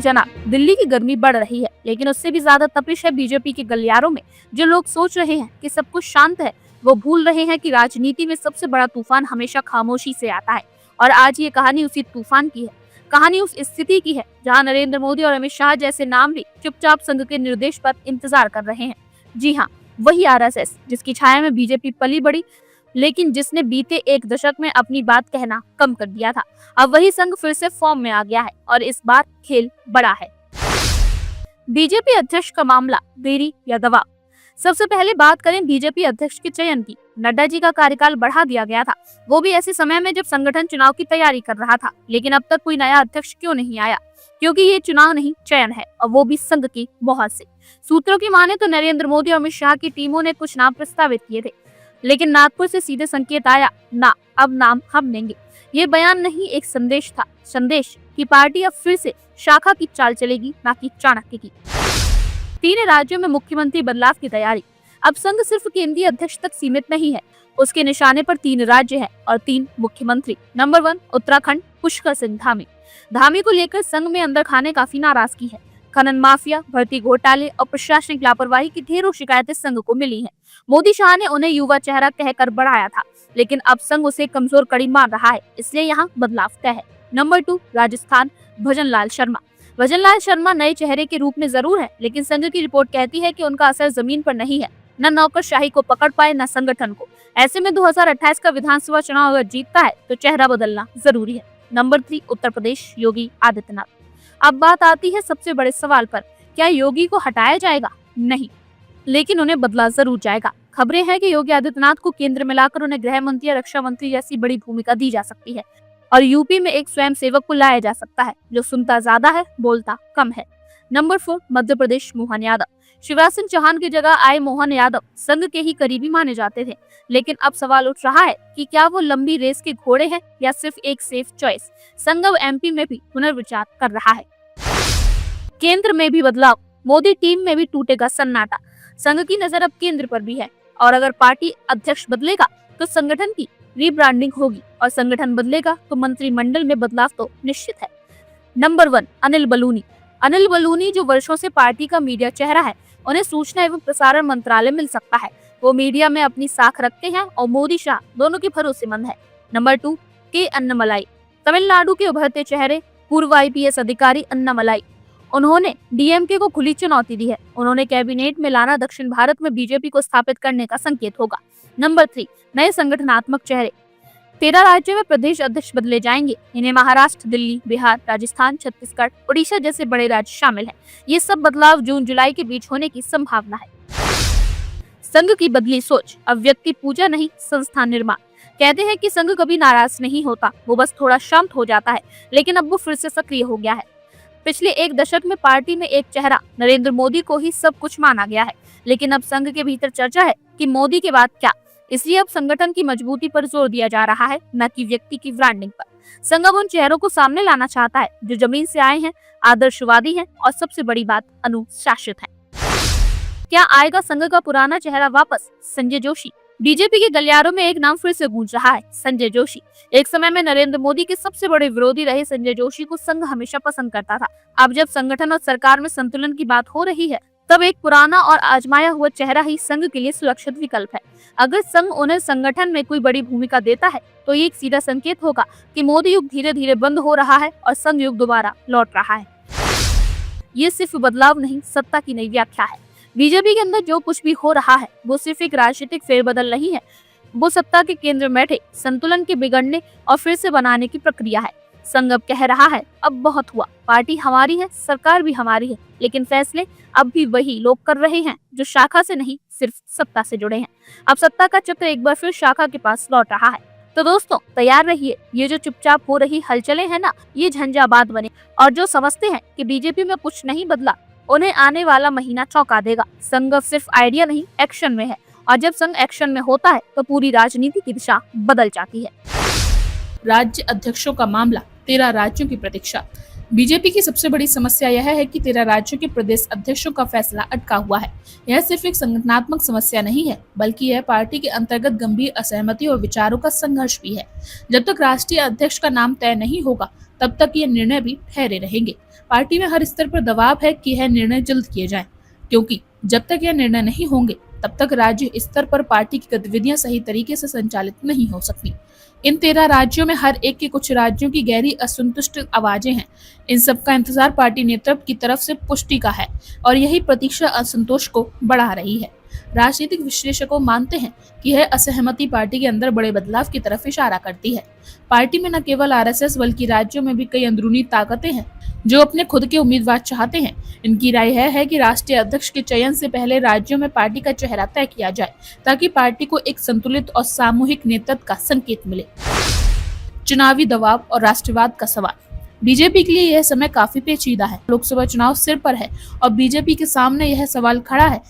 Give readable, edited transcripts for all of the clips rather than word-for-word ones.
जनाब, दिल्ली की गर्मी बढ़ रही है, लेकिन उससे भी ज्यादा तपिश है बीजेपी के गलियारों में। जो लोग सोच रहे हैं कि सब कुछ शांत है, वो भूल रहे हैं कि राजनीति में सबसे बड़ा तूफान हमेशा खामोशी से आता है। और आज ये कहानी उसी तूफान की है। कहानी उस स्थिति की है जहां नरेंद्र मोदी और अमित शाह जैसे नाम भी चुपचाप संघ के निर्देश पर इंतजार कर रहे हैं। जी हाँ, वही आरएसएस जिसकी छाया में बीजेपी पली बड़ी, लेकिन जिसने बीते एक दशक में अपनी बात कहना कम कर दिया था। अब वही संघ फिर से फॉर्म में आ गया है और इस बार खेल बड़ा है। बीजेपी अध्यक्ष का मामला, देरी या दबाव। सबसे पहले बात करें बीजेपी अध्यक्ष के चयन की। नड्डा जी का कार्यकाल बढ़ा दिया गया था, वो भी ऐसे समय में जब संगठन चुनाव की तैयारी कर रहा था। लेकिन अब तक कोई नया अध्यक्ष क्यों नहीं आया? क्योंकि ये चुनाव नहीं, चयन है, और वो भी संघ की बहुत से। सूत्रों की माने तो नरेंद्र मोदी और अमित शाह की टीमों ने कुछ नाम प्रस्तावित किए थे, लेकिन नागपुर से सीधे संकेत आया, ना, अब नाम हम देंगे। ये बयान नहीं, एक संदेश था। संदेश कि पार्टी अब फिर से शाखा की चाल चलेगी, ना कि चाणक्य की। 3 राज्यों में मुख्यमंत्री बदलाव की तैयारी। अब संघ सिर्फ केंद्रीय अध्यक्ष तक सीमित नहीं है, उसके निशाने पर 3 राज्य हैं और 3 मुख्यमंत्री। नंबर 1 उत्तराखंड, पुष्कर सिंह धामी। धामी को लेकर संघ में अंदर खाने काफी नाराजगी है। खनन माफिया, भर्ती घोटाले और प्रशासनिक लापरवाही की ढेरों शिकायतें संघ को मिली हैं। मोदी शाह ने उन्हें युवा चेहरा कहकर बढ़ाया था, लेकिन अब संघ उसे कमजोर कड़ी मान रहा है, इसलिए यहाँ बदलाव तय है। नंबर 2 राजस्थान, भजनलाल शर्मा। भजनलाल शर्मा नए चेहरे के रूप में जरूर है, लेकिन संघ की रिपोर्ट कहती है कि उनका असर जमीन पर नहीं है। न नौकरशाही को पकड़ पाए, न संगठन को। ऐसे में 2028 का विधानसभा चुनाव अगर जीतता है तो चेहरा बदलना जरूरी है। नंबर 3 उत्तर प्रदेश, योगी आदित्यनाथ। अब बात आती है सबसे बड़े सवाल पर, क्या योगी को हटाया जाएगा? नहीं, लेकिन उन्हें बदला जरूर जाएगा। खबरें हैं कि योगी आदित्यनाथ को केंद्र में लाकर उन्हें गृह मंत्री या रक्षा मंत्री जैसी बड़ी भूमिका दी जा सकती है, और यूपी में एक स्वयं सेवक को लाया जा सकता है जो सुनता ज्यादा है, बोलता कम है। नंबर 4 मध्य प्रदेश, मोहन यादव। शिवराज सिंह चौहान की जगह आए मोहन यादव संघ के ही करीबी माने जाते थे, लेकिन अब सवाल उठ रहा है कि क्या वो लंबी रेस के घोड़े हैं या सिर्फ एक सेफ चॉइस। संघ अब एमपी में भी पुनर्विचार कर रहा है। केंद्र में भी बदलाव, मोदी टीम में भी टूटेगा सन्नाटा। संघ की नजर अब केंद्र पर भी है, और अगर पार्टी अध्यक्ष बदलेगा तो संगठन की रीब्रांडिंग होगी, और संगठन बदलेगा तो मंत्रिमंडल में बदलाव तो निश्चित है। नंबर 1 अनिल बलूनी। अनिल बलूनी जो वर्षों से पार्टी का मीडिया चेहरा है, उन्हें सूचना एवं प्रसारण मंत्रालय मिल सकता है। वो मीडिया में अपनी साख रखते हैं और मोदी शाह दोनों के भरोसेमंद है। नंबर 2 के अन्नामलाई। तमिलनाडु के उभरते चेहरे, पूर्व आईपीएस अधिकारी अन्नामलाई। उन्होंने डीएमके को खुली चुनौती दी है। उन्होंने कैबिनेट में लाना दक्षिण भारत में बीजेपी को स्थापित करने का संकेत होगा। नंबर 3 नए संगठनात्मक चेहरे। 13 राज्यों में प्रदेश अध्यक्ष बदले जाएंगे। इन्हें महाराष्ट्र, दिल्ली, बिहार, राजस्थान, छत्तीसगढ़, उड़ीसा जैसे बड़े राज्य शामिल हैं। ये सब बदलाव जून जुलाई के बीच होने की संभावना है। संघ की बदली सोच, अब व्यक्ति पूजा नहीं, संस्थान निर्माण। कहते हैं कि संघ कभी नाराज नहीं होता, वो बस थोड़ा शांत हो जाता है, लेकिन अब वो फिर से सक्रिय हो गया है। पिछले एक दशक में पार्टी में एक चेहरा नरेंद्र मोदी को ही सब कुछ माना गया है, लेकिन अब संघ के भीतर चर्चा है कि मोदी के बाद क्या। इसलिए अब संगठन की मजबूती पर जोर दिया जा रहा है, न कि व्यक्ति की ब्रांडिंग पर। संघ अब उन चेहरों को सामने लाना चाहता है जो जमीन से आए हैं, आदर्शवादी हैं, और सबसे बड़ी बात, अनुशासित हैं। क्या आएगा संघ का पुराना चेहरा वापस? संजय जोशी। बीजेपी के गलियारों में एक नाम फिर से गूंज रहा है, संजय जोशी। एक समय में नरेंद्र मोदी के सबसे बड़े विरोधी रहे संजय जोशी को संघ हमेशा पसंद करता था। अब जब संगठन और सरकार में संतुलन की बात हो रही है, तब एक पुराना और आजमाया हुआ चेहरा ही संघ के लिए सुरक्षित विकल्प है। अगर संघ उन्हें संगठन में कोई बड़ी भूमिका देता है, तो ये एक सीधा संकेत होगा कि मोदी युग धीरे धीरे बंद हो रहा है और संघ युग दोबारा लौट रहा है। ये सिर्फ बदलाव नहीं, सत्ता की नई व्याख्या है। बीजेपी के अंदर जो कुछ भी हो रहा है, वो सिर्फ एक राजनीतिक फेरबदल नहीं है, वो सत्ता के केंद्र में बैठे संतुलन के बिगड़ने और फिर से बनाने की प्रक्रिया है। संघ अब कह रहा है, अब बहुत हुआ, पार्टी हमारी है, सरकार भी हमारी है, लेकिन फैसले अब भी वही लोग कर रहे हैं जो शाखा से नहीं, सिर्फ सत्ता से जुड़े हैं। अब सत्ता का चक्र एक बार फिर शाखा के पास लौट रहा है। तो दोस्तों तैयार रहिए, ये जो चुपचाप हो रही हलचलें हैं ना, ये झंझावात बने, और जो समझते हैं कि बीजेपी में कुछ नहीं बदला, उन्हें आने वाला महीना चौंका देगा। संघ सिर्फ आइडिया नहीं, एक्शन में है, और जब संघ एक्शन में होता है तो पूरी राजनीति की दिशा बदल जाती है। राज्य अध्यक्षों का मामला, 13 राज्यों की प्रतीक्षा। बीजेपी की सबसे बड़ी समस्या यह है कि 13 राज्यों के प्रदेश अध्यक्षों का फैसला अटका हुआ है। यह सिर्फ एक संगठनात्मक समस्या नहीं है, बल्कि यह पार्टी के अंतर्गत गंभीर असहमति और विचारों का संघर्ष भी है। जब तक राष्ट्रीय अध्यक्ष का नाम तय नहीं होगा, तब तक ये निर्णय भी ठहरे रहेंगे। पार्टी में हर स्तर पर दबाव है कि यह निर्णय जल्द किए जाएं, क्योंकि जब तक यह निर्णय नहीं होंगे तब तक राज्य स्तर पर पार्टी की गतिविधियां सही तरीके से संचालित नहीं हो सकती। इन 13 राज्यों में हर एक के कुछ राज्यों की गहरी असंतुष्ट आवाजें हैं। इन सब का इंतजार पार्टी नेतृत्व की तरफ से पुष्टि का है और यही प्रतीक्षा असंतोष को बढ़ा रही है। राजनीतिक विश्लेषकों मानते हैं कि यह असहमति पार्टी के अंदर बड़े बदलाव की तरफ इशारा करती है। पार्टी में न केवल आरएसएस बल्कि राज्यों में भी कई अंदरूनी ताकतें हैं जो अपने खुद के उम्मीदवार चाहते हैं। इनकी राय है कि राष्ट्रीय अध्यक्ष के चयन से पहले राज्यों में पार्टी का चेहरा तय किया जाए ताकि पार्टी को एक संतुलित और सामूहिक नेतृत्व का संकेत मिले। चुनावी दबाव और राष्ट्रवाद का सवाल। बीजेपी के लिए यह समय काफी पेचीदा है। लोकसभा चुनाव सिर पर है और बीजेपी के सामने यह सवाल खड़ा है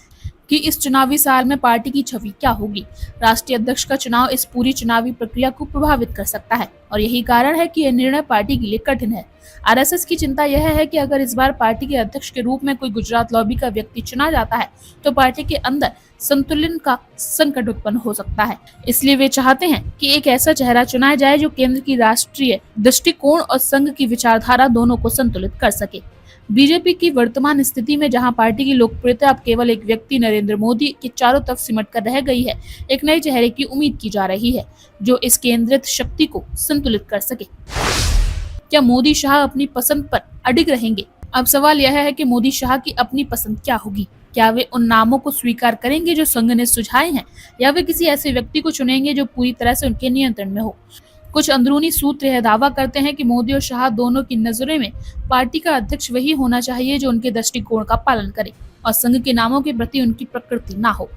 कि इस चुनावी साल में पार्टी की छवि क्या होगी। राष्ट्रीय अध्यक्ष का चुनाव इस पूरी चुनावी प्रक्रिया को प्रभावित कर सकता है और यही कारण है कि यह निर्णय पार्टी के लिए कठिन है। आरएसएस की चिंता यह है कि अगर इस बार पार्टी के अध्यक्ष के रूप में कोई गुजरात लॉबी का व्यक्ति चुना जाता है तो पार्टी के अंदर संतुलन का संकट उत्पन्न हो सकता है। इसलिए वे चाहते हैं कि एक ऐसा चेहरा चुना जाए जो केंद्र की राष्ट्रीय दृष्टिकोण और संघ की विचारधारा दोनों को संतुलित कर सके। बीजेपी की वर्तमान स्थिति में जहां पार्टी की लोकप्रियता अब केवल एक व्यक्ति नरेंद्र मोदी के चारों तरफ सिमट कर रह गई है, एक नए चेहरे की उम्मीद की जा रही है जो इस केंद्रित शक्ति को संतुलित कर सके। क्या मोदी शाह अपनी पसंद पर अडिग रहेंगे? अब सवाल यह है कि मोदी शाह की अपनी पसंद क्या होगी। क्या वे उन नामों को स्वीकार करेंगे जो संघ ने सुझाए हैं या वे किसी ऐसे व्यक्ति को चुनेंगे जो पूरी तरह से उनके नियंत्रण में हो। कुछ अंदरूनी सूत्र यह दावा करते हैं कि मोदी और शाह दोनों की नजरों में पार्टी का अध्यक्ष वही होना चाहिए जो उनके दृष्टिकोण का पालन करे और संघ के नामों के प्रति उनकी प्रकृति ना हो।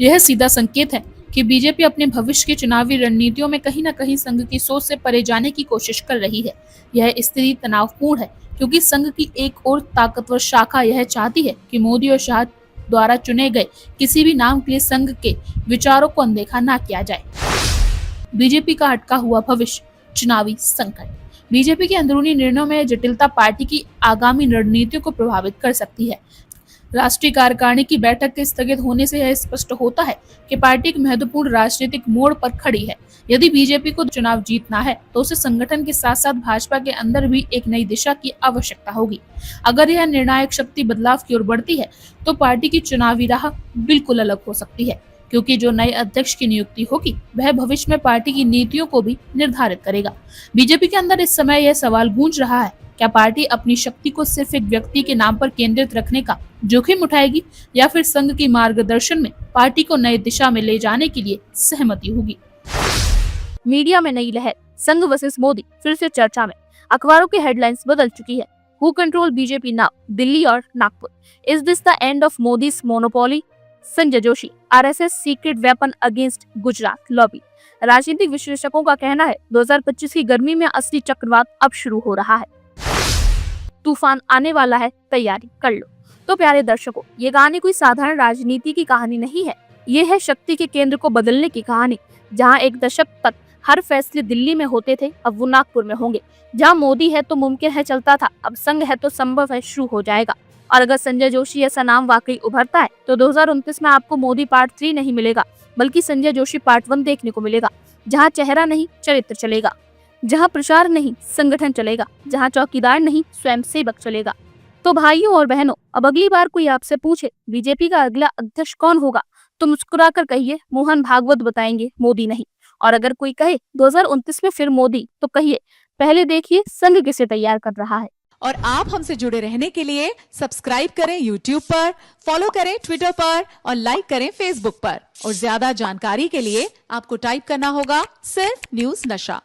यह सीधा संकेत है कि बीजेपी अपने भविष्य की चुनावी रणनीतियों में कहीं न कहीं संघ की सोच से परे जाने की कोशिश कर रही है। यह स्थिति तनावपूर्ण है क्योंकि संघ की एक और ताकतवर शाखा यह चाहती है कि मोदी और शाह द्वारा चुने गए किसी भी नाम के लिए संघ के विचारों को अनदेखा न किया जाए। बीजेपी का अटका हुआ भविष्य, चुनावी संकट। बीजेपी के अंदरूनी निर्णयों में जटिलता पार्टी की आगामी रणनीतियों को प्रभावित कर सकती है। राष्ट्रीय कार्यकारिणी की बैठक के स्थगित होने से यह स्पष्ट होता है कि पार्टी एक महत्वपूर्ण राजनीतिक मोड़ पर खड़ी है। यदि बीजेपी को चुनाव जीतना है तो उसे संगठन के साथ साथ भाजपा के अंदर भी एक नई दिशा की आवश्यकता होगी। अगर यह निर्णायक शक्ति बदलाव की ओर बढ़ती है तो पार्टी की चुनावी राह बिल्कुल अलग हो सकती है, क्योंकि जो नए अध्यक्ष की नियुक्ति होगी वह भविष्य में पार्टी की नीतियों को भी निर्धारित करेगा। बीजेपी के अंदर इस समय यह सवाल गूंज रहा है, क्या पार्टी अपनी शक्ति को सिर्फ एक व्यक्ति के नाम पर केंद्रित रखने का जोखिम उठाएगी या फिर संघ की मार्गदर्शन में पार्टी को नई दिशा में ले जाने के लिए सहमति होगी। मीडिया में नई लहर, संघ वर्सेस मोदी फिर से चर्चा में। अखबारों की हेडलाइंस बदल चुकी है। Who control BJP now, Delhi और Nagpur? Is this the end of Modi's monopoly? Sanjay Joshi, RSS secret weapon against Gujarat lobby. राजनीतिक विश्लेषकों का कहना है 2025 की गर्मी में असली चक्रवात अब शुरू हो रहा है। तूफान आने वाला है, तैयारी कर लो। तो प्यारे दर्शकों, ये कहानी कोई साधारण राजनीति की कहानी नहीं है। ये है शक्ति के केंद्र को बदलने की कहानी। जहां एक दशक तक हर फैसले दिल्ली में होते थे, अब वो नागपुर में होंगे। जहां मोदी है तो मुमकिन है चलता था, अब संघ है तो संभव है शुरू हो जाएगा। और अगर संजय जोशी ऐसा नाम वाकई उभरता है तो 2029 में आपको मोदी पार्ट 3 नहीं मिलेगा, बल्कि संजय जोशी पार्ट 1 देखने को मिलेगा। जहां चेहरा नहीं चरित्र चलेगा, जहां प्रचार नहीं संगठन चलेगा, जहां चौकीदार नहीं स्वयंसेवक चलेगा। तो भाइयों और बहनों, अब अगली बार कोई आपसे पूछे बीजेपी का अगला अध्यक्ष कौन होगा तो मुस्कुराकर कहिए मोहन भागवत बताएंगे, मोदी नहीं। और अगर कोई कहे 2029 में फिर मोदी, तो कहिए पहले देखिए संघ किसे तैयार कर रहा है। और आप हमसे जुड़े रहने के लिए सब्सक्राइब करें YouTube पर, फॉलो करें Twitter पर और लाइक करें Facebook पर। और ज्यादा जानकारी के लिए आपको टाइप करना होगा सिर्फ न्यूज़ नशा।